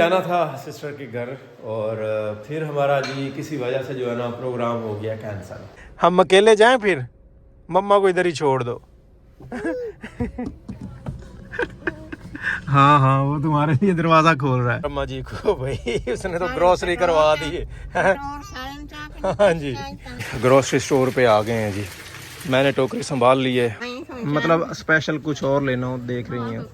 जाना था सिस्टर के घर और फिर हमारा जी किसी वजह से जो है ना प्रोग्राम हो गया कैंसिल। हम अकेले जाएं फिर, मम्मा को इधर ही छोड़ दो। हाँ हाँ वो तुम्हारे लिए दरवाजा खोल रहा है अम्मा जी को भाई, उसने तो ग्रोसरी करवा दी है। हाँ जी ग्रोसरी स्टोर पे आ गए हैं जी। मैंने टोकरी संभाल ली है, मतलब स्पेशल कुछ और लेना हो देख रही हैं।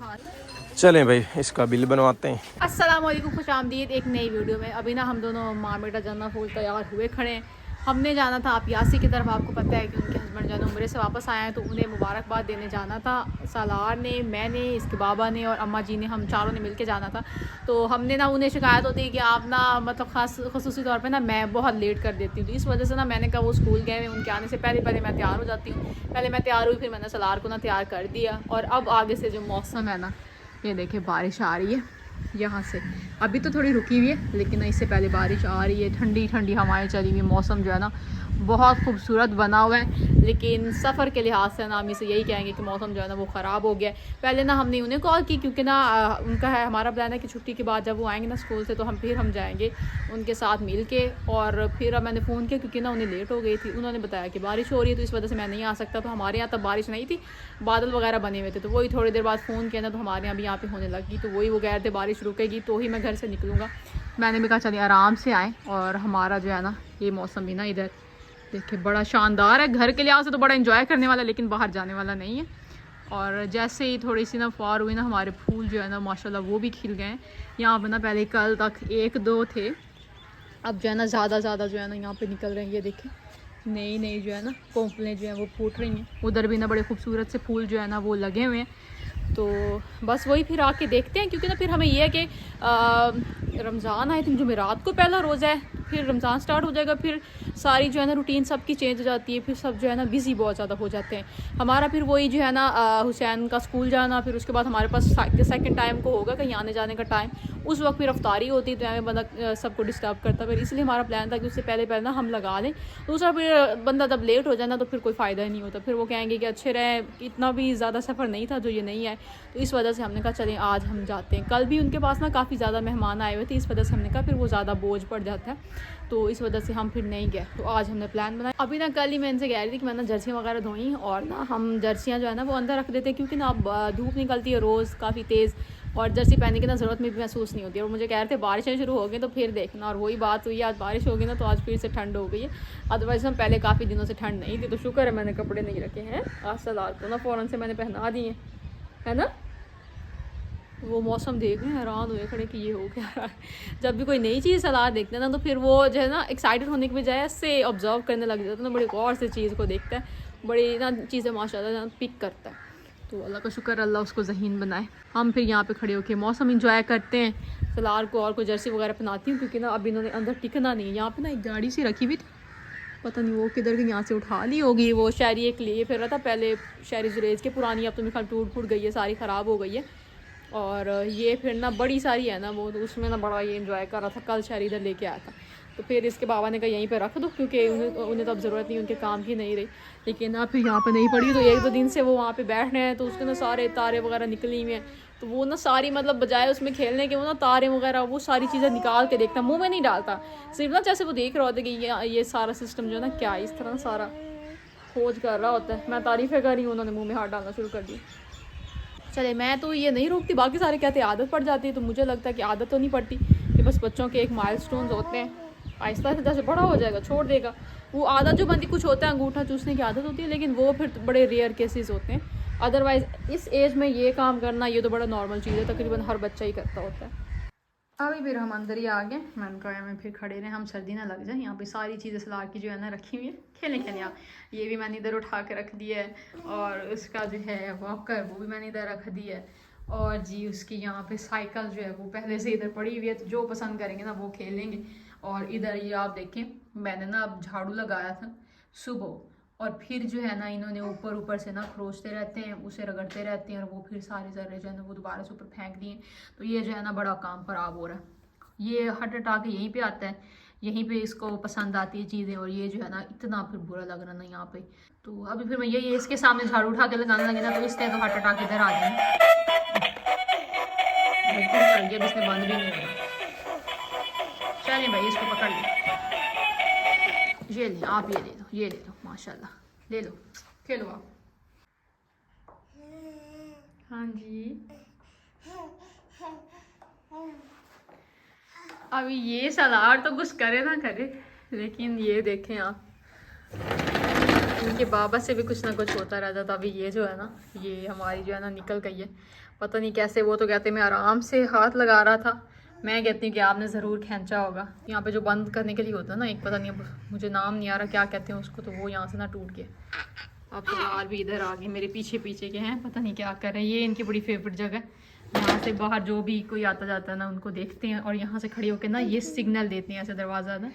चलें भाई इसका बिल बनवाते हैं। अस्सलाम वालेकुम, खुश आमदीद एक नई वीडियो में। अभी ना हम दोनों माँ बेटा जाना फूल तैयार हुए खड़े हैं। हमने जाना था आप यासी की तरफ। आपको पता है कि उनके हस्बैंड जाना उम्रे से वापस आए हैं, तो उन्हें मुबारकबाद देने जाना था। सालार ने, मैंने, इसके बाबा ने और अम्मा जी ने, हम चारों ने मिलके जाना था। तो हमने ना उन्हें शिकायत होती है कि आप ना मतलब खसूसी तौर पे ना मैं बहुत लेट कर देती हूँ, तो इस वजह से ना मैंने कहा वो स्कूल गए हैं, उनके आने से पहले मैं तैयार हो जाती हूँ। पहले मैं तैयार हुई, फिर मैंने सालार को ना तैयार कर दिया। और अब आगे से जो मौसम है ना, ये देखिए बारिश आ रही है यहाँ से। अभी तो थोड़ी रुकी हुई है, लेकिन इससे पहले बारिश आ रही है। ठंडी ठंडी हवाएं चली हुई, मौसम जो है ना बहुत खूबसूरत बना हुआ है। लेकिन सफ़र के लिहाज से ना हम इसे यही कहेंगे कि मौसम जो है ना वो ख़राब हो गया है। पहले ना हमने उन्हें कॉल की, क्योंकि ना उनका है, हमारा प्लान है कि छुट्टी के बाद जब वो आएंगे ना स्कूल से, तो हम जाएंगे उनके साथ मिल के। और फिर मैंने फ़ोन किया क्योंकि ना उन्हें लेट हो गई थी। उन्होंने बताया कि बारिश हो रही है, तो इस वजह से मैं नहीं आ सकता। तो हमारे यहाँ तब बारिश नहीं थी, बादल वगैरह बने हुए थे। तो वही थोड़ी देर बाद फ़ोन किया ना, तो हमारे यहाँ भी यहाँ पे होने लगी। तो वही वो कह रहे थे बारिश रुकेगी तो ही मैं घर से निकलूँगा। मैंने भी कहा चलिए आराम से आएँ। और हमारा जो है ना ये मौसम भी ना इधर देखिए बड़ा शानदार है। घर के लिहाज से तो बड़ा एंजॉय करने वाला, लेकिन बाहर जाने वाला नहीं है। और जैसे ही थोड़ी सी ना फौर हुई ना, हमारे फूल जो है ना माशाल्लाह वो भी खिल गए हैं यहाँ पे ना। पहले कल तक एक दो थे, अब जो है ना ज़्यादा जो है ना यहाँ पे निकल रहे हैं। ये देखें नई जो है ना कोंपलें जो हैं वो फूट रही हैं। उधर भी ना बड़े खूबसूरत से फूल जो है ना वो लगे हुए हैं। तो बस वही फिर आके देखते हैं, क्योंकि ना फिर हमें ये है कि रमज़ान आई थिंक जुमेरात को पहला रोज़ा है, फिर रमज़ान स्टार्ट हो जाएगा। फिर सारी जो है ना रूटीन सबकी चेंज हो जाती है, फिर सब जो है ना बिज़ी बहुत ज़्यादा हो जाते हैं। हमारा फिर वही जो है ना हुसैन का स्कूल जाना, फिर उसके बाद हमारे पास सेकंड टाइम को होगा कहीं आने जाने का टाइम। उस वक्त फिर अफ्तारी होती है, तो हमें बंदा सबको डिस्टर्ब करता। फिर इसलिए हमारा प्लान था कि उससे पहले ना हम लगा लें। दूसरा फिर बंदा जब लेट हो जाए ना, तो फिर कोई फ़ायदा ही नहीं होता। फिर वो कहेंगे कि अच्छे रहे, इतना भी ज़्यादा सफ़र नहीं था जो ये नहीं है। तो इस वजह से हमने कहा चलें आज हम जाते हैं। कल भी उनके पास ना काफ़ी ज़्यादा मेहमान आए हुए थे, इस वजह से हमने कहा फिर वो ज़्यादा बोझ पड़ जाता है, तो इस वजह से हम फिर नहीं गए। तो आज हमने प्लान बनाया। अभी ना कल ही मैं इनसे कह रही थी कि मैं ना जर्सियाँ वगैरह धोई, और ना हम जर्सियाँ जो है ना वो अंदर रख देते हैं, क्योंकि ना अब धूप निकलती है रोज़ काफ़ी तेज़, और जर्सी पहनने की ना ज़रूरत में भी महसूस नहीं होती है। और मुझे कह रहे थे बारिशें शुरू हो गई तो फिर देखना, और वही बात हुई, आज बारिश हो गई ना तो आज फिर से ठंड हो गई है। अदरवाइज़ हम पहले काफ़ी दिनों से ठंड नहीं थी, तो शुक्र है मैंने कपड़े नहीं रखे हैं। आज सलार को ना फ़ौरन से मैंने पहना दिए, है ना। वो मौसम देख रहे हैं, हैरान हुए खड़े कि ये हो क्या रहा है। जब भी कोई नई चीज़ सलाह देखते हैं ना, तो फिर वो जो है ना एक्साइटेड होने की बजाय इससे ऑब्जर्व करने लग जाता है ना, बड़ी गौर से चीज़ को देखता है, बड़ी ना चीज़ें माशाल्लाह पिक करता है। तो अल्लाह का शुक्र, अल्लाह उसको ज़हीन बनाए। हम फिर यहाँ पे खड़े होकर मौसम इंजॉय करते हैं। सलार को और कोई जर्सी वगैरह पहनाती हूँ, क्योंकि ना अब इन्होंने अंदर टिकना नहीं है। यहाँ पे ना एक गाड़ी सी रखी हुई थी, पता नहीं वो किधर की, यहाँ से उठा ली होगी। वो शायरी एक लिए फिर रहा था पहले, शायरी जुरेज के पुरानी, अब तो मेरे ख्याल टूट फूट गई है, सारी ख़राब हो गई है। और ये फिर ना बड़ी सारी है ना वो, तो उसमें ना बड़ा ये एंजॉय कर रहा था। कल शायरी इधर लेके आया था, तो फिर इसके बाबा ने कहा यहीं पे रख दो, क्योंकि उन्हें तो अब ज़रूरत नहीं, उनके काम की नहीं रही। लेकिन ना फिर यहाँ पे नहीं पड़ी, तो एक दो दिन से वो वहाँ पे बैठ रहे हैं, तो उसके ना सारे तारे वगैरह निकली हुई हैं। तो वो ना सारी मतलब बजाय उसमें खेलने के, वो ना तारे वगैरह वो सारी चीज़ें निकाल के देखता, मुँह में नहीं डालता, सिर्फ ना जैसे वो देख रहा होता कि ये सारा सिस्टम जो है ना क्या है, इस तरह सारा खोज कर रहा होता है। मैं तारीफ़ें कर रही हूँ, उन्होंने मुँह में हाथ डालना शुरू कर दी। चले मैं तो ये नहीं रोकती, बाकी सारे कहते हैं आदत पड़ जाती है, तो मुझे लगता है कि आदत तो नहीं पड़ती। ये बस बच्चों के एक माइलस्टोन्स होते हैं, आहिस्ता आहिस्ता जैसे बड़ा हो जाएगा छोड़ देगा। वो आदत जो बनती, कुछ होता है अंगूठा चूसने की आदत होती है, लेकिन वो फिर तो बड़े रेयर केसेस होते हैं। अदरवाइज़ इस एज में ये काम करना ये तो बड़ा नॉर्मल चीज़ है, तकरीबन हर बच्चा ही करता होता है। अभी फिर हम अंदर ही आ गए। मैंने कहा में फिर खड़े रहे, हम सर्दी ना लग जाए। यहाँ पे सारी चीज़ें सलार की जो है ना रखी हुई है, खेलें आप। ये भी मैंने इधर उठा के रख दिया है, और उसका जो है वॉकर वो भी मैंने इधर रख दिया है। और जी उसकी यहाँ पे साइकिल जो है वो पहले से इधर पड़ी हुई है, तो जो पसंद करेंगे ना वो खेलेंगे। और इधर ये आप देखें, मैंने ना अब झाड़ू लगाया था सुबह, और फिर जो है ना इन्होंने ऊपर से ना खरोचते रहते हैं, उसे रगड़ते रहते हैं, और वो फिर सारे जर्रे जो है ना वो दोबारा से ऊपर फेंक दिए। तो ये जो है ना बड़ा काम खराब हो रहा है। ये हट हटा के यहीं पे आता है, यहीं पे इसको पसंद आती है चीज़ें, और ये जो है ना इतना फिर बुरा लग रहा ना यहाँ पे। तो अभी फिर मैं ये इसके सामने झाड़ू उठा के लगाने लगे ना, तो इसने तो हट हटा के इधर आ जाए, इसने बंद भी नहीं होगा। चलें भाई, इसको पकड़ लें। ये ले आप, ये ले लो, ये ले लो, माशाल्लाह, ले लो, खेलो आप। हाँ जी, अभी ये सलार तो कुछ करे ना करे, लेकिन ये देखें आप, इनके बाबा से भी कुछ ना कुछ होता रहता था। अभी ये जो है ना, ये हमारी जो है ना निकल गई है, पता नहीं कैसे। वो तो कहते मैं आराम से हाथ लगा रहा था, मैं कहती हूँ कि आपने ज़रूर खींचा होगा। यहाँ पे जो बंद करने के लिए होता है ना एक, पता नहीं अब मुझे नाम नहीं आ रहा क्या कहते हैं उसको, तो वो यहाँ से ना टूट गया। अब तो यार भी इधर आगे मेरे पीछे पीछे के हैं, पता नहीं क्या कर रहे हैं। ये इनकी बड़ी फेवरेट जगह है, यहाँ से बाहर जो भी कोई आता जाता है ना उनको देखते हैं, और यहाँ से खड़े होकर ना ये सिग्नल देते हैं, ऐसे दरवाज़ा ना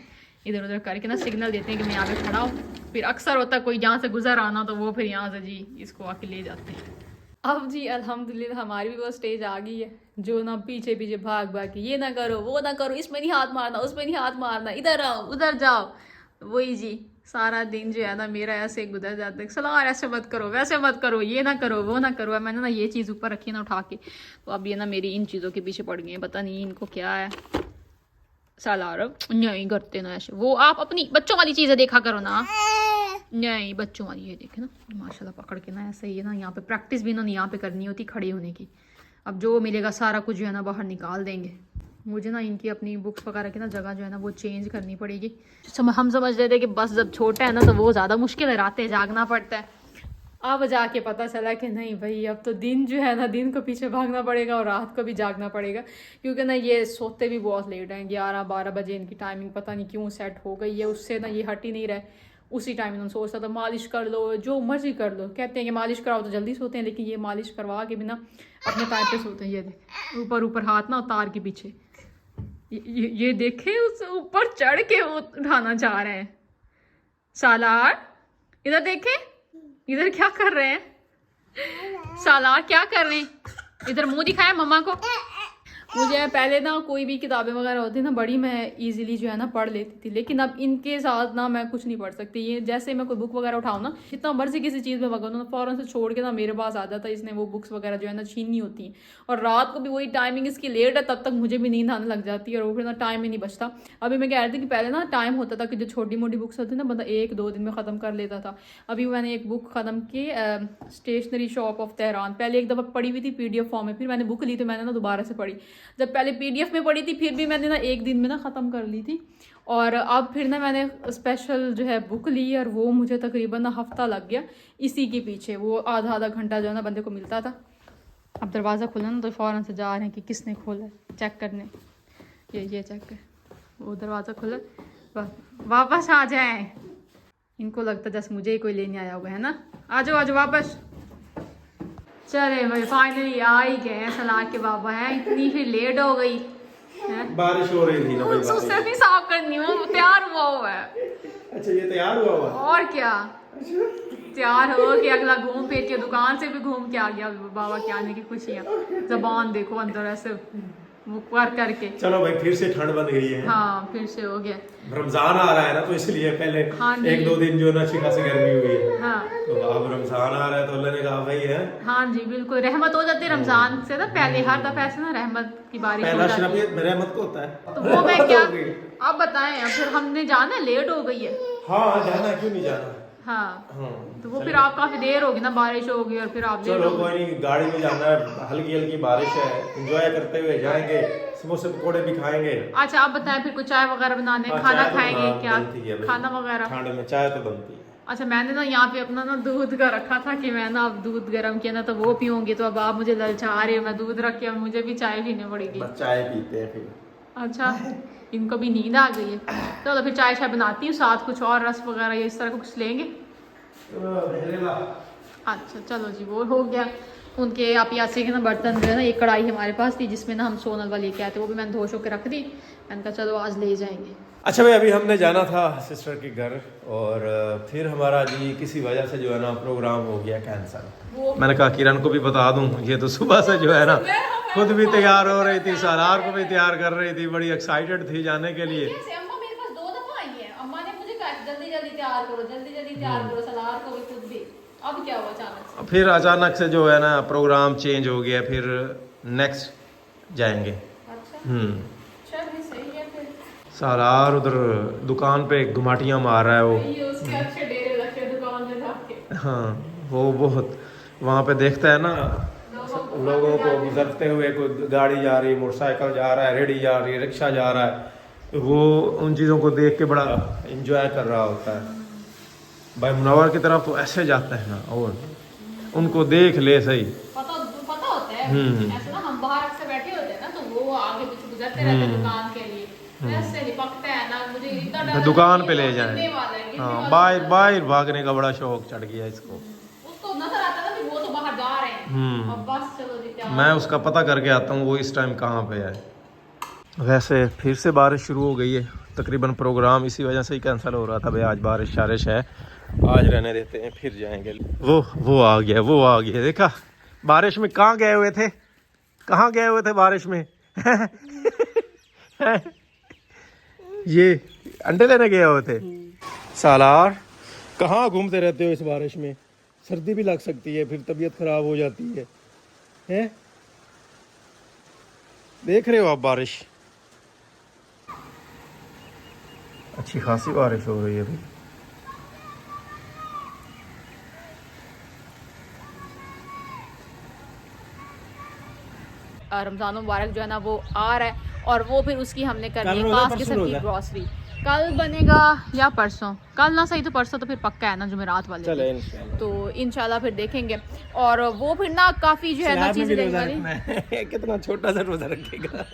इधर उधर करके ना सिग्नल देते हैं कि मैं यहाँ पे खड़ा हूँ। फिर अक्सर होता है कोई यहाँ से गुजर आना, तो वो फिर यहाँ से जी इसको आके ले जाते हैं। अब जी अल्हम्दुलिल्लाह हमारी भी वो स्टेज आ गई है जो ना पीछे पीछे भाग भाग के ये ना करो, वो ना करो, इसमें नहीं हाथ मारना, उसमें नहीं हाथ मारना, इधर आओ, उधर जाओ। वही जी सारा दिन जो है ना मेरा ऐसे गुजर जाता है, सलार ऐसे मत करो, वैसे मत करो, ये ना करो, वो ना करो। मैंने ना ये चीज़ ऊपर रखी ना उठा के, तो अब ये ना मेरी इन चीज़ों के पीछे पड़ गई है, पता नहीं इनको क्या है। सलार नहीं करते ना ऐसे, वो आप अपनी बच्चों वाली चीज़ें देखा करो ना। नहीं बच्चों वाली, ये देखे ना माशाल्लाह पकड़ के ना ऐसे ही है ना, यहाँ पे प्रैक्टिस भी ना यहाँ पे करनी होती खड़े होने की। अब जो मिलेगा सारा कुछ जो है ना बाहर निकाल देंगे। मुझे ना इनकी अपनी बुक्स वगैरह की ना जगह जो है ना वो चेंज करनी पड़ेगी। हम समझ रहे थे कि बस जब छोटा है ना तो वो ज़्यादा मुश्किल है, रातें जागना पड़ता है। अब जाके पता चला कि नहीं भाई, अब तो दिन जो है ना दिन को पीछे भागना पड़ेगा और रात को भी जागना पड़ेगा, क्योंकि ना ये सोते भी बहुत लेट हैं। 11-12 बजे इनकी टाइमिंग पता नहीं क्यों सेट हो गई है, उससे ना ये हट ही नहीं रहे। उसी टाइम इन्होंने सोचता था मालिश कर लो, जो मर्जी कर लो, कहते हैं कि मालिश कराओ तो जल्दी सोते हैं, लेकिन ये मालिश करवा के बिना अपने टाइम पे सोते हैं। ये देख ऊपर ऊपर हाथ ना उतार के पीछे, ये देखे उस ऊपर चढ़ के वो उठाना चाह रहे हैं। सालार इधर देखे, इधर क्या कर रहे हैं? सालार क्या कर रहे हैं? इधर मुंह दिखाया मम्मा को। मुझे पहले ना कोई भी किताबें वगैरह होती ना बड़ी मैं इजीली जो है ना पढ़ लेती थी, लेकिन अब इनके साथ ना मैं कुछ नहीं पढ़ सकती। ये जैसे मैं कोई बुक वगैरह उठाऊँ ना, जितना मर्जी किसी चीज़ में भगवान ना फ़ौरन से छोड़ के ना मेरे पास आ जाता है। इसने वो बुक्स वगैरह जो है ना छीननी होती हैं, और रात को भी वही टाइमिंग इसकी लेट है, तब तक मुझे भी नींद आने लग जाती है और वो फिर ना टाइम ही नहीं बचता। अभी मैं कह रही थी कि पहले ना टाइम होता था कि जो छोटी मोटी बुक्स होती ना बंदा 1-2 दिन में ख़त्म कर लेता था। अभी मैंने एक बुक ख़त्म की, स्टेशनरी शॉप ऑफ तेहरान। पहले एक दफ़ा पढ़ी हुई थी PDF फॉर्म में, फिर मैंने बुक ली तो मैंने ना दोबारा से पढ़ी। जब पहले PDF में पढ़ी थी फिर भी मैंने ना एक दिन में ना ख़त्म कर ली थी, और अब फिर ना मैंने स्पेशल जो है बुक ली, और वो मुझे तकरीबन ना हफ्ता लग गया इसी के पीछे। वो आधा घंटा जो है ना बंदे को मिलता था। अब दरवाज़ा खुला ना तो फ़ौरन से जा रहे हैं कि किसने खोला है चेक करने। ये चेक कर, वो दरवाज़ा खुला, वापस आ जाए। इनको लगता जैसे मुझे ही कोई लेने आया हुआ है ना। आ जाओ वापस। चले भाई फाइनली आ ही गए हैं सलार के बाबा हैं। इतनी फिर लेट हो गई है, बारिश हो रही थी ना भाई, सिर्फ ही साफ करनी, वो तैयार हुआ है। अच्छा ये तैयार हुआ हुआ और क्या, तैयार हो के अगला घूम फिर के दुकान से भी घूम के आ गया बाबा के आने की खुशियाँ। जबान देखो अंदर ऐसे वो करके। चलो भाई फिर से ठंड बन गई है। हाँ फिर से हो गया। रमजान आ रहा है ना, तो इसलिए पहले हाँ 1-2 दिन जो ना अच्छी खासी गर्मी हुई है। हाँ तो अब रमजान आ रहा है तो अल्लाह ने कहा भाई है। हाँ जी बिल्कुल, रहमत हो जाती है रमजान से ना पहले। हर दफा ऐसे ना रहमत की बारिश हो पहला जाती है। शरफ रहमत को होता है, तो वो मैं क्या अब बताएं। फिर हमने जाना, लेट हो गई है। हाँ जाना, क्यों नहीं जाना। हाँ तो वो फिर आप काफी देर होगी ना, बारिश होगी और फिर आप चलो कोई नहीं, गाड़ी में जाना है, हल्की हल्की बारिश है, एंजॉय करते हुए जाएंगे, समोसे पकौड़े भी खाएंगे। अच्छा आप बताएं फिर कुछ चाय वगैरह बनाने, खाना खाएंगे क्या, खाना वगैरह? ठंड में चाय तो बनती है। अच्छा मैंने ना यहाँ पे अपना ना दूध का रखा था कि मैं ना अब दूध गर्म किया ना तो वो पीऊंगी, तो अब आप मुझे ललचा रहे हो। मैं दूध रख के मुझे भी चाय पीने पड़ेगी। चाय पीते हैं फिर। अच्छा इनको भी नींद आ गई है, चलो फिर चाय बनाती हूँ, साथ कुछ और रस वगैरह या इस तरह कुछ लेंगे। अच्छा चलो जी वो हो गया। उनके आप यासी के ना बर्तन जो है ना, एक कढ़ाई हमारे पास थी जिसमें ना हम सोनल वाली लेके आए थे, वो भी मैंने धो शो के रख दी। मैंने कहा चलो आज ले जाएंगे। अच्छा भाई अभी हमने जाना था सिस्टर के घर, और फिर हमारा जी किसी वजह से जो है ना प्रोग्राम हो गया कैंसिल। मैंने कहा किरण को भी बता दूं, ये तो सुबह से जो है ना खुद भी तैयार हो रही थी, सालार को भी तैयार कर रही थी, बड़ी एक्साइटेड थी जाने के लिए। अम्मा मेरे पास 2 दफा आई है, अम्मा ने मुझे कहा जल्दी जल्दी तैयार करो, जल्दी जल्दी तैयार करो, सालार को भी खुद भी। अब क्या हुआ अचानक से? फिर अचानक से जो है ना प्रोग्राम चेंज हो गया, फिर नेक्स्ट जाएंगे। अच्छा चल भी सही है फिर। सालार उधर दुकान पे घुमाटियाँ मार रहा है वो। ये उसके अच्छे डेरे लगे दुकान में जाके। हाँ वो बहुत वहाँ पे देखता है ना लोगों को गुजरते हुए, कोई गाड़ी जा रही है, मोटरसाइकिल जा रहा है, रेडी जा रही है, रिक्शा जा रहा है, तो वो उन चीज़ों को देख के बड़ा एंजॉय कर रहा होता है। भाई मुनव्वर की तरफ तो ऐसे जाता है ना, और उनको देख ले सही पता होता है ऐसा ना, हम बाहर अक्सर बैठे होते हैं ना, तो वो आगे पीछे गुजरते रहते हैं दुकान के लिए, ऐसे लिपकता है ना, मुझे इतना डर दुकान पे ले जाए। गिरने हाँ वाला है। बाहर भागने का बड़ा शौक चढ़ गया इसको। उसको नजर आता था कि वो तो बाहर जा रहे हैं, अब बस चलो जी क्या। मैं उसका पता करके आता हूँ वो इस टाइम कहाँ पे है। वैसे फिर से बारिश शुरू हो गई है, तकरीबन प्रोग्राम इसी वजह से ही कैंसिल हो रहा था। भाई आज बारिश शारिश है, आज रहने देते हैं, फिर जाएंगे। वो आ गया देखा। बारिश में कहाँ गए हुए थे, कहाँ गए हुए थे बारिश में? ये अंडे लेने गए हुए थे। सालार कहाँ घूमते रहते हो इस बारिश में? सर्दी भी लग सकती है, फिर तबीयत खराब हो जाती है, हैं? देख रहे हो आप बारिश, अच्छी खासी बारिश हो रही है अभी। रमजान मुबारक जो है ना वो आ रहा है, और वो फिर उसकी हमने करनी है खास किस्म की ग्रॉसरी। कल बनेगा या परसों, कल ना सही तो परसों तो फिर पक्का है ना जुमेरात वाले दिन। तो इंशाल्लाह फिर देखेंगे। और वो फिर ना काफ़ी जो है ना चीज़ें देखने वाली। कितना छोटा सा रोजा रखेगा।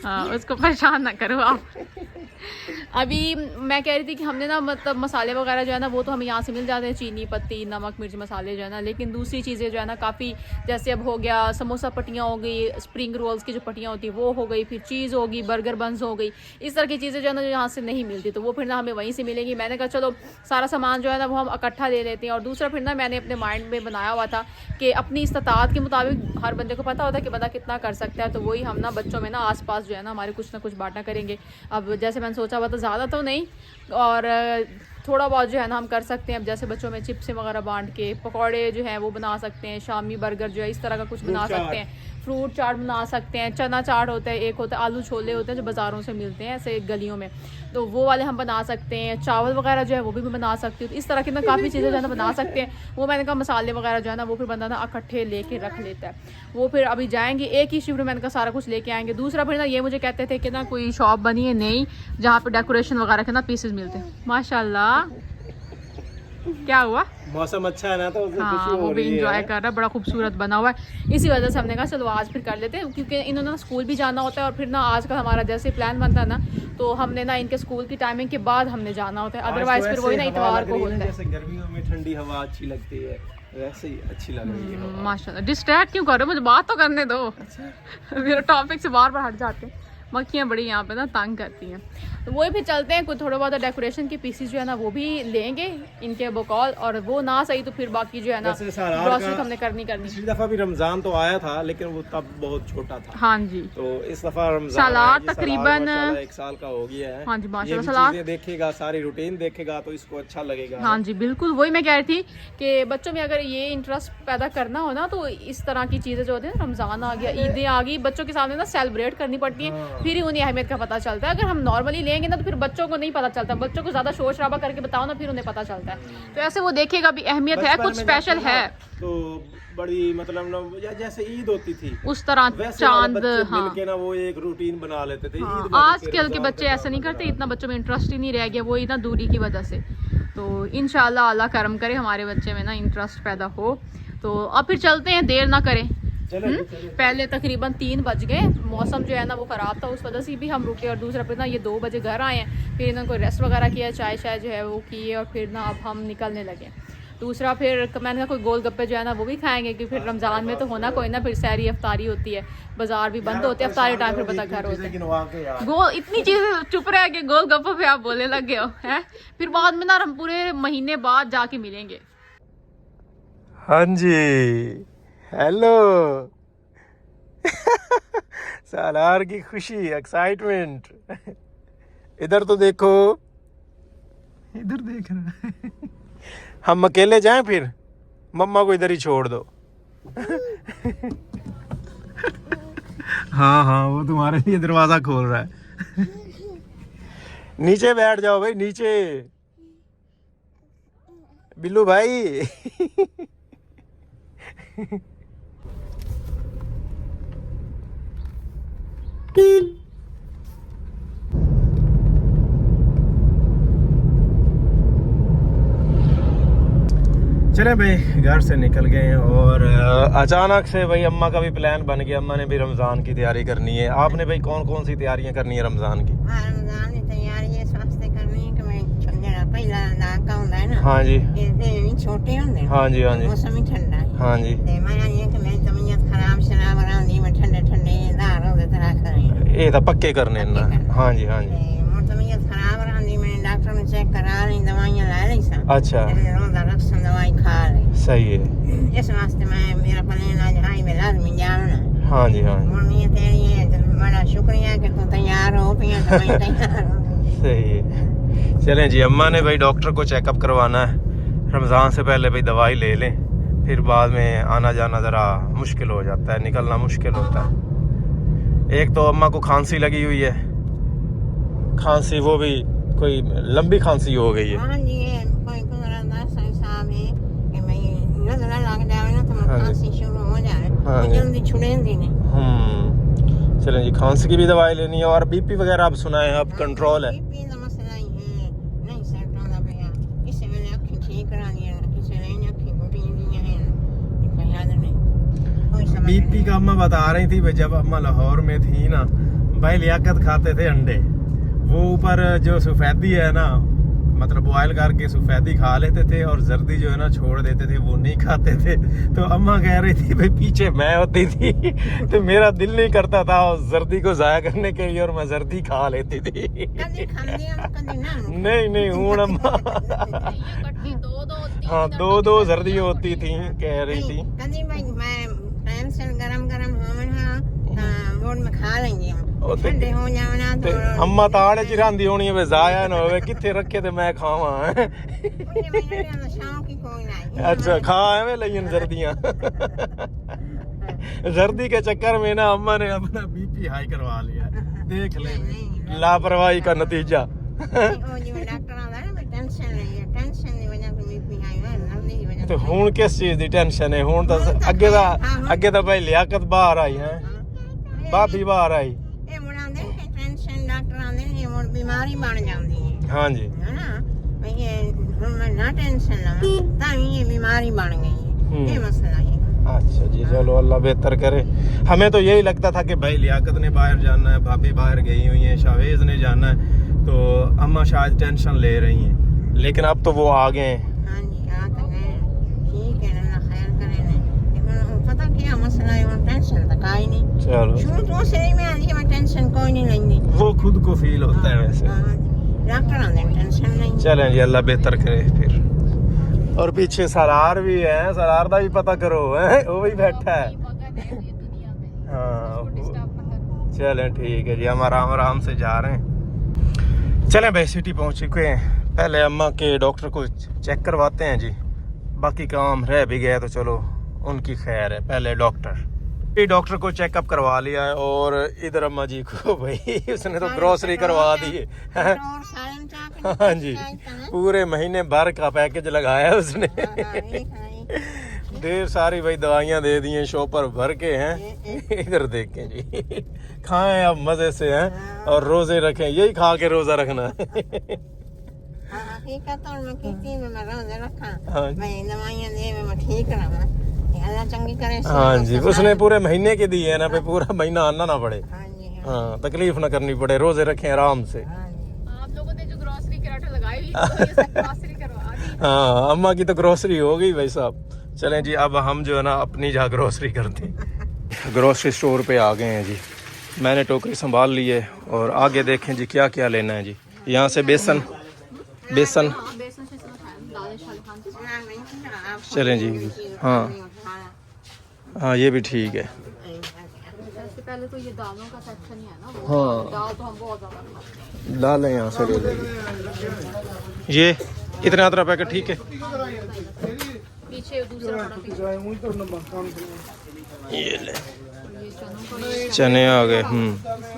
हाँ उसको परेशान ना करो आप। अभी मैं कह रही थी कि हमने ना मतलब मसाले वगैरह जो है ना वो तो हमें यहाँ से मिल जाते हैं, चीनी पत्ती नमक मिर्च मसाले जो है ना, लेकिन दूसरी चीज़ें जो है ना काफ़ी, जैसे अब हो गया समोसा पट्टियाँ हो गई, स्प्रिंग रोल्स की जो पट्टियाँ होती है वो हो गई, फिर चीज़ होगी, बर्गर बन्स हो गई, इस तरह की चीज़ें जो है ना जो यहाँ से नहीं मिलती, तो वो फिर ना हमें वहीं से मिलेंगी। मैंने कहा चलो सारा सामान जो है ना वो हम इकट्ठा ले लेते हैं। और दूसरा फिर ना मैंने अपने माइंड में बनाया हुआ था कि अपनी इस्तात के मुताबिक हर बंदे को पता होता है कि बंदा कितना कर सकता है, तो वही हम ना बच्चों में ना आसपास जो है ना हमारे कुछ ना कुछ बांटा करेंगे। अब जैसे मैंने सोचा हुआ तो ज़्यादा तो नहीं, और थोड़ा बहुत जो है ना हम कर सकते हैं। अब जैसे बच्चों में चिप्स वगैरह बांट के, पकौड़े जो हैं वो बना सकते हैं, शामी बर्गर जो है इस तरह का कुछ बना सकते हैं, फ्रूट चाट बना सकते हैं, चना चाट होता है, एक होता है आलू छोले होते हैं जो बाज़ारों से मिलते हैं ऐसे गलियों में, तो वो वाले हम बना सकते हैं। चावल वगैरह जो है वो भी बना सकती हूँ। इस तरह की ना काफ़ी चीज़ें जो है ना बना सकते हैं। वो मैंने कहा मसाले वगैरह जो है ना वो फिर बंदा ना इकट्ठे लेके रख लेता है। वो फिर अभी जाएंगे एक ही शिफ्ट में, मैंने कहा सारा कुछ लेके आएंगे। दूसरा फिर ना ये मुझे कहते थे कि ना कोई शॉप बनी है नई जहाँ पे डेकोरेशन वगैरह के ना पीसेस मिलते हैं। माशाल्लाह क्या हुआ, मौसम अच्छा है ना तो हाँ वो भी इंजॉय कर रहा है, बड़ा खूबसूरत बना हुआ है। इसी वजह से हमने कहा चलो आज फिर कर लेते हैं, क्योंकि इन्होंने स्कूल भी जाना होता है, और फिर ना आज का हमारा जैसे प्लान बनता है ना तो हमने ना इनके स्कूल की टाइमिंग के बाद हमने जाना होता है, अदरवाइज फिर वही ना इतवार को होता है। जैसे गर्मियों में ठंडी हवा अच्छी लगती है वैसे ही अच्छी लग रही है। माशाल्लाह डिस्ट्रैक्ट क्यों कर रहे हो, मुझे बात तो करने दो। मेरे टॉपिक से बार बार हट जाते हैं, मक्खियाँ बड़ी यहाँ पे ना तंग करती हैं। तो वही फिर चलते हैं, कुछ थोड़ा बहुत डेकोरेशन के पीसेस जो है ना वो भी लेंगे इनके बकौल, और वो ना सही तो फिर बाकी जो है ना ग्रॉसरी हमने करनी। पिछली दफा भी रमजान तो आया था लेकिन वो तब बहुत छोटा था। हाँ जी, तो इस दफा रमजान सालार तकरीबन 1 साल का हो गया है। हाँ जी माशाल्लाह, सालार देखेगा, सारी रूटीन देखेगा तो इसको अच्छा लगेगा। हाँ जी बिल्कुल, वही मैं कह रही थी कि बच्चों में अगर ये इंटरेस्ट पैदा करना हो ना तो इस तरह की चीज़ें जो होती है, रमजान आ गया, ईदें आ गई, बच्चों के सामने ना सेलिब्रेट करनी पड़ती है, फिर ही उन्हें अहमियत का पता चलता है। अगर हम नॉर्मली लेंगे ना तो फिर बच्चों को नहीं पता चलता, बच्चों को ज़्यादा शोर शराबा करके बताओ ना फिर उन्हें पता चलता है। तो ऐसे वो देखेगा भी अहमियत है, कुछ स्पेशल है, तो बड़ी मतलब ना जैसे ईद होती थी उस तरह चांद, हाँ मिलके ना वो एक रूटीन बना लेते थे। हाँ, आजकल के बच्चे ऐसा नहीं करते, इतना बच्चों में इंटरेस्ट ही नहीं रह गया, वो इतना दूरी की वजह से। तो इंशाल्लाह अल्लाह करम करे हमारे बच्चे में ना इंटरेस्ट पैदा हो। तो अब फिर चलते हैं, देर ना करें। पहले तकरीबन 3 बज गए, मौसम जो है ना वो ख़राब था, उस वजह से भी हम रुके, और दूसरा फिर ना ये 2 बजे घर आए हैं, फिर इन्होंने कोई रेस्ट वगैरह किया, चाय शाय जो है वो किए, और फिर ना अब हम निकलने लगे। दूसरा फिर मैंने कहा कोई गोल गप्पे जो है ना वो भी खाएंगे, क्योंकि फिर रमज़ान में तो होना कोई ना, फिर सहरी अफ्तारी होती है, बाजार भी बंद होते हैं, अफ्तारी टाइम फिर पता घर होते हैं। गोल इतनी चीज़ें चुप रह के गोल गप्पे पे आप बोलने लग गए हो हैं, फिर बाद में ना हम पूरे महीने बाद जाके मिलेंगे। हाँ जी हेलो। सालार की खुशी, एक्साइटमेंट। इधर तो देखो, इधर देख रहा है। हम अकेले जाएं फिर, मम्मा को इधर ही छोड़ दो। हाँ हाँ वो तुम्हारे लिए दरवाजा खोल रहा है। नीचे बैठ जाओ भाई, नीचे बिल्लू भाई। चले भाई, घर से निकल गए हैं और अचानक से भाई अम्मा का भी प्लान बन गया। अम्मा ने भी रमज़ान की तैयारी करनी है। आपने भाई कौन कौन सी तैयारियां करनी है रमज़ान की? रमज़ान की तैयारी इस वास्ते करनी है कि मैं जेड़ा पहला नाका हुंदा है ना, हाँ जी, ये छोटे हुंदे, हाँ जी, हाँ जी, मौसम ही ठंडा है, हाँ जी। ते मैं ये कि मैं तबीयत खराब शराब रहंदी, मैं ठंडे ठंडे दार होंदे तरह करें, ये तो पक्के करने हैं ना। हाँ जी, हाँ जी। मोर तबीयत खराब रहंदी, मैं डॉक्टर ने चेक करा ली, दवाइयां ले ली सा। अच्छा, रोजा रखसन दवाई खा ली। सही है। इस वास्ते मैं मेरा प्लान आज हाई में लाजमी जाना। हाँ जी, हाँ जी, मोर नियत तेरी है, बड़ा शुक्रिया कि तू तैयार हो, पिया दवाई तैयार हो। सही है। चलें जी, अम्मा ने भाई डॉक्टर को चेकअप करवाना है। रमज़ान से पहले भाई दवाई ले लें, फिर बाद में आना जाना ज़रा मुश्किल हो जाता है, निकलना मुश्किल होता है। एक तो अम्मा को खांसी लगी हुई है, खांसी वो भी कोई लंबी खांसी हो गई है। हाँ जी, ये कोई गुजरंदा साहब है कि मैं नजर लग जाए ना तो हाँ जी। खांसी शुरू हो जाए, हाँ तो जी। जल्दी छुड़ेंदी नहीं। चलें जी, खांसी की भी दवाई लेनी है और बीपी वगैरह आप सुनाए अब कंट्रोल है। बीपी का मसला ही है, नहीं सेट होता पिया। किसी वेले अखी ठीक करानी है, किसी वेले अखी घुटी दी है, कोई याद नहीं, कोई समझ बीपी का अम्मा बता रही थी भाई, जब अम्मा लाहौर में थी ना भाई, लियाकत खाते थे अंडे, वो ऊपर जो सफेदी है ना, मतलब बॉयल करके सफेदी खा लेते थे और जर्दी जो है ना छोड़ देते थे, वो नहीं खाते थे। तो अम्मा कह रही थी भाई पीछे मैं होती थी तो मेरा दिल नहीं करता था जर्दी को जाया करने के लिए और मैं जर्दी खा लेती थी। कदी खांदी हम कदी ना। नहीं नहीं, हूं अम्मा हाँ, दो जर्दी होती थी, कह रही थी। कदी भाई मैं टेंशन गरम होवे ना मोड़ में खा लेंगी हम, ठंडे हो जावे ना ਤੇ तो ਅੰਮਾ ਤਾੜੇ ਚ ਰਾਂਦੀ ਹੋਣੀ ਹੈ ਵੇ ਜ਼ਾਇਆ ਨਾ ਹੋਵੇ, ਕਿੱਥੇ ਰੱਖੇ ਤੇ ਮੈਂ ਖਾਵਾਂ। मुझे मेरा शौक ही कोई नहीं। अच्छा, खा एवं लईन जर्दियां। जर्दी के चक्कर में ना अम्मा ने अपना बीपी हाई करवा लिया, देख ले लापरवाही का नतीजा। तो हुन किस चीज दी टेंशन है? हुन तो अगे तो भाई लियाकत बाहर आई है, भाभी बाहर आई। बीमारी बन जाती है, हाँ जी, है ना, ये मैं ना टेंशन लवां तां ये बीमारी बन गई है, ये मसला है। अच्छा जी, चलो अल्लाह बेहतर करे। हमें तो यही लगता था कि भाई लियाकत ने बाहर जाना है, भाभी बाहर गई हुई हैं, शावेज ने जाना है, तो अम्मा शायद टेंशन ले रही हैं, लेकिन अब तो वो आ गए हैं। हाँ जी, आ तो गए, ठीक है, अल्लाह खैर करे ने। लेकिन पता क्या मसला है, वो टेंशन तो काई नहीं, चलो, शुरू तो से में आती है, टेंशन कोई नहीं लेंदी, वो खुद को फील होता है वैसे। डॉक्टर आंदे टेंशन नहीं। चलें जी, अल्लाह बेहतर करे फिर। और पीछे सरार भी है, सरार का भी पता करो है, वो भी बैठा है। हाँ, चलें ठीक है जी, हम आराम आराम से जा रहे हैं। चलें भाई, सिटी पहुंच चुके हैं। पहले अम्मा के डॉक्टर को चेक करवाते हैं जी, बाकी काम रह भी गया तो चलो उनकी खैर है। पहले डॉक्टर को चेकअप करवा लिया है और इधर अम्मा जी को भाई उसने तो ग्रोसरी करवा दी है। हाँ जी, पूरे महीने भर का पैकेज लगाया उसने। ढेर सारी भाई दवाइयाँ दे दी हैं शॉपर भर के हैं। इधर देखें जी, खाएं अब मजे से हैं और रोजे रखें, यही खा के रोजा रखना है। हाँ जी, उसने पूरे महीने के दिए है ना, पे पूरा महीना आना ना पड़े, हाँ, तकलीफ ना करनी पड़े, रोजे रखें आराम से। आप लोगों ने जो ग्रोसरी कराटे लगाई हुई तो ये सब ग्रोसरी करवा दी। हाँ, अम्मा की तो ग्रोसरी हो गई भाई साहब। चलें जी, अब हम जो है ना अपनी जहाँ ग्रोसरी करते हैं। ग्रोसरी स्टोर पे आ गए हैं जी, मैंने टोकरी संभाल ली है और आगे देखें जी क्या क्या लेना है जी। यहाँ से बेसन, चलें जी, हाँ ये भी ठीक है। सबसे पहले तो ये दालों का सेक्शन ही है ना, हाँ, दाल तो हम बहुत ज्यादा खाते हैं। दालें यहाँ से ले लेंगे। ये इतना पैकेट ठीक है। पीछे दूसरा बड़ा पीछे। ये ले ये चनों का ये चने आ गए। इसमें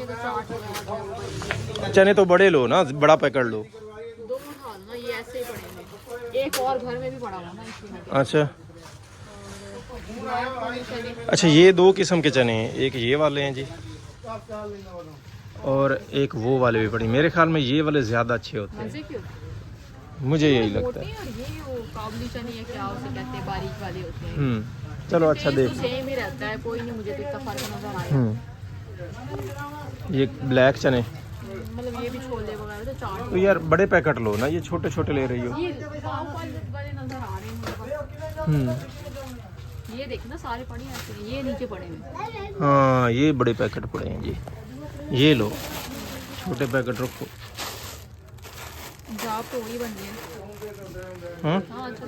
तो चाट वगैरह चने तो बड़े लो ना, बड़ा पैकेट लो। दो उठा लो ना, ये ऐसे ही पड़ेंगे। एक और घर में भी पड़ा हुआ ना इसमें। अच्छा चने अच्छा, ये दो किस्म के चने हैं, एक ये वाले हैं जी और एक वो वाले भी पड़े। मेरे ख्याल में ये वाले ज़्यादा अच्छे होते हैं, मजे क्यों मुझे यही लगता मोटे है। और ये वो काबुली चने या क्या उसे कहते हैं, बारीक वाले होते हैं। चलो अच्छा टेस्ट देख। तो सेम ही रहता है, कोई नहीं मुझे तो इतना फर्क नजर आया। ये ब्लैक चने मतलब ये भी छोले वगैरह तो चाट। तो यार बड़े पैकेट लो ना, ये छोटे छोटे ले रही हो। ये पाव वाले नजर आ रहे हैं मुझे बस। ये देख ना सारे पड़े हैं ऐसे, ये नीचे पड़े हैं। हाँ ये बड़े पैकेट पड़े हैं जी, ये लो, छोटे पैकेट रखो। जाप तो वही बन गया। हाँ हाँ अच्छा,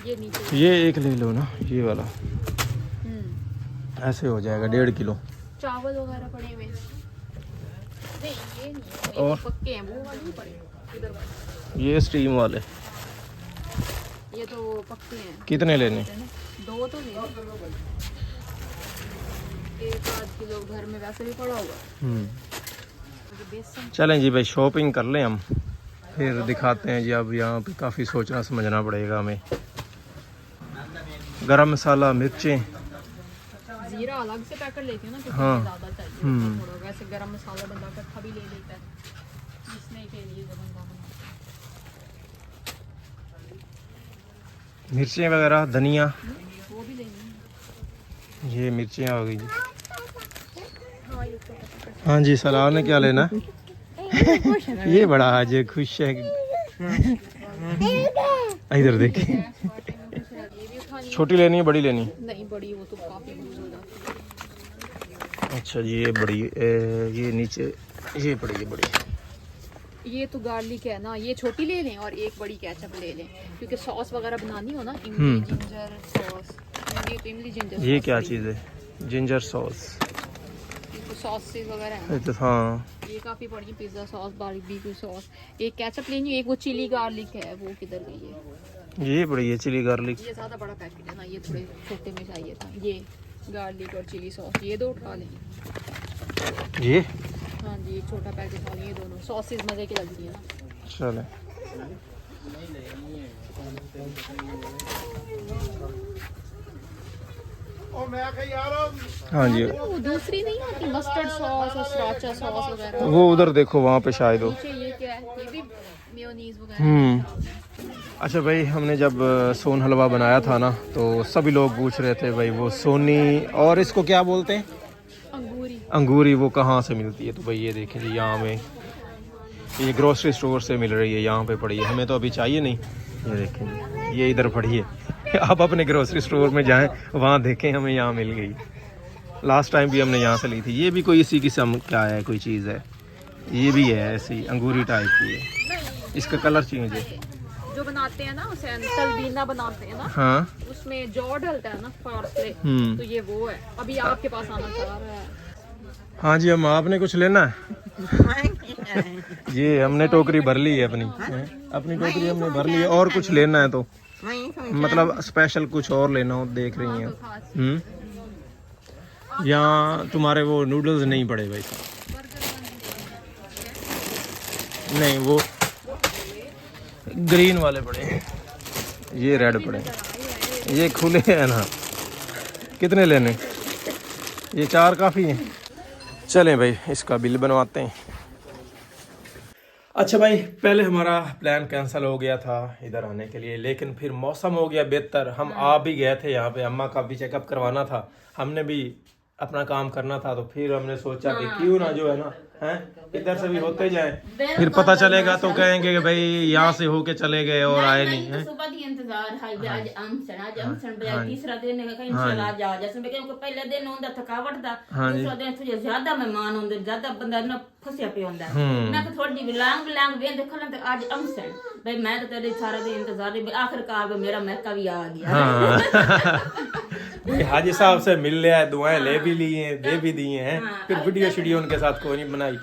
ये नीचे। ये एक ले लो ना, ये वाला ऐसे हो जाएगा 1.5 किलो। चावल वगैरह पड़े हुए नहीं, ये नहीं है, ये और? तो पक्के हैं, वो वाले नहीं पड़े इधर वाले। ये स्टीम वाले ये तो पक्के हैं। कितने लेने? दो तो नहीं, 1-8 किलो घर में वैसे भी पड़ा हुआ। बेसन चलें जी भाई, शॉपिंग कर लें हम, फिर दिखाते हैं जी। अब यहाँ पे काफ़ी सोचना समझना पड़ेगा हमें। गरम मसाला, मिर्चें, जीरा अलग से पैकेट लेते हैं ना, क्योंकि हाँ। ज़्यादा चाहिए थोड़ा। वैसे गरम मसाला बंदा इकट्ठा भी ले लेता है, पीसने के लिए जो बंदा बनाता मिर्चें वगैरह, धनिया, है वो भी लेनी है। ये मिर्चें आ गई जी। हाँ ये तो पैकेट। हाँ जी, सलाह ने क्या लेना? ये बड़ा आज खुश है। इधर देखिए, ये भी उठानी छोटी लेनी है बड़ी लेनी? नहीं, बड़ी वो तो काफ़ी यूज हो जाती है। अच्छा जी, ये बड़ी ये नीचे ये पड़ी है बड़ी। ये तो गार्लिक है ना, ये छोटी ले लें और एक बड़ी केचप ले लें, क्योंकि सॉस वगैरह बनानी हो ना, इमली जिंजर सॉस। ये तो इमली जिंजर ये सॉस क्या पड़ी चीज़ है? Ginger sauce. है। तो सॉसेस वगैरह है ना, तो हाँ, ये काफ़ी पड़ी है। पिज़्ज़ा सॉस, बारबेक्यू सॉस, एक केचप लेनी है, एक वो चिली गार्लिक है, वो किधर गई है? ये बड़ी है चिली गार्लिक। ये ज़्यादा बड़ा पैकेट है ना, ये थोड़े छोटे में चाहिए था। ये गार्लिक और चिली सॉस, ये दो उठा लें। ये हाँ जी, एक छोटा पैकेट वाली, ये दोनों सॉसेस मज़े की लगती है ना। चले। हाँ जी, वो दूसरी नहीं आती मस्टर्ड सॉस और सराचा सॉस वगैरह? वो उधर देखो, वहाँ पे शायद हो। नीचे ये क्या है? ये भी मेयोनीज वगैरह। अच्छा भाई, हमने जब सोन हलवा बनाया था ना, तो सभी लोग पूछ रहे थे भाई वो सोनी और इसको क्या बोलते हैं? अंगूरी। अंगूरी, वो कहाँ से मिलती है? तो भाई ये देखें जी, यहाँ में ये ग्रोसरी स्टोर से मिल रही है, यहाँ पे पड़ी है। हमें तो अभी चाहिए नहीं, ये देखें ये इधर पड़ी है। आप अपने ग्रोसरी स्टोर में जाएं, वहाँ देखें, हमें यहाँ मिल गई। लास्ट टाइम भी हमने यहाँ से ली थी। ये भी कोई इसी किस्म क्या है, कोई चीज़ है, ये भी है ऐसी अंगूरी टाइप की है। इसका कलर चेंज है। जो बनाते हैं ना उसे तलबीना बनाते हैं ना, हाँ उसमें जौ डलता है ना फार्सले, तो ये वो है। अभी आपके पास आना चाह रहा है। हाँ जी, हम आपने कुछ लेना है? ये हमने टोकरी भर ली है अपनी टोकरी हमने भर ली है। और कुछ लेना है तो मतलब स्पेशल कुछ और लेना हो, देख रही हैं? यहाँ तुम्हारे वो नूडल्स नहीं पड़े भाई साहब, नहीं वो ग्रीन वाले पड़े हैं, ये रेड पड़े हैं, ये खुले हैं ना। कितने लेने? ये 4 काफ़ी हैं। चलें भाई, इसका बिल बनवाते हैं। अच्छा भाई, पहले हमारा प्लान कैंसिल हो गया था इधर आने के लिए, लेकिन फिर मौसम हो गया बेहतर। हम आ भी गए थे यहाँ पे, अम्मा का भी चेकअप करवाना था, हमने भी अपना काम करना था, तो फिर हमने सोचा कि क्यों ना जो है ना, हैं इधर से भी होते जाएं, फिर पता चलेगा तो कहेंगे कि भाई यहाँ से होके चले गए और आए नहीं हैं। सुबह दी इंतजार है आज अमसन बजा तीसरा दिन है कहीं चला जा जैसे मैं क्योंकि पहले दिन होंदा थकावट दा, दूसरा दिन तुझे ज्यादा मेहमान होंदे, ज्यादा बंदा ना फसिया पे होंदा। मैं कि थोड़ी भी लांग वेंदे खलन ते आज अमसन भाई मैं तो तेरे सारा दिन इंतजार आखिरकार मेरा मैका भी आ गया। हाजी साहब से मिल लिया है, दुआएं ले भी ली हैं, दे भी दिए हैं, फिर वीडियो उनके साथ कोई नहीं बनाई,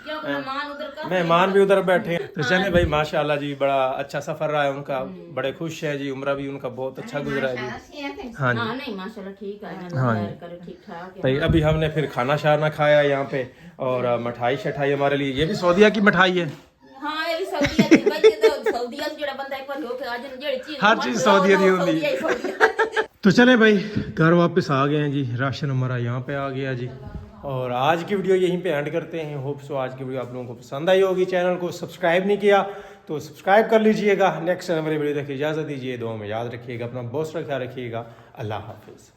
मेहमान भी उधर बैठे हैं। तो चले भाई माशाल्लाह जी, बड़ा अच्छा सफर रहा है उनका, बड़े खुश है जी, उम्रा भी उनका बहुत अच्छा गुजरा है जी। हाँ जी नहीं माशाल्लाह ठीक है, हाँ जी। ठीक ठाक भाई अभी हमने फिर खाना शाना खाया यहाँ पे, और मिठाई शठाई हमारे लिए, ये भी सऊदीया की मिठाई है। हाँ ये सऊदीया दी भाई, ये तो सऊदीया से जेड़ा बंदा एक बार होके आ जाए जेड़ी चीज हर चीज सऊदीया दी होती है। तो चले भाई घर वापस आ गए हैं जी, राशन हमारा यहाँ पे आ गया जी, और आज की वीडियो यहीं पे एंड करते हैं। होप सो आज की वीडियो आप लोगों को पसंद आई होगी। चैनल को सब्सक्राइब नहीं किया तो सब्सक्राइब कर लीजिएगा। नेक्स्ट मेरी वीडियो देखिए, इजाज़त दीजिए, दुआ में याद रखिएगा, अपना बहुत सारा ख्याल रखिएगा। अल्लाह हाफिज़।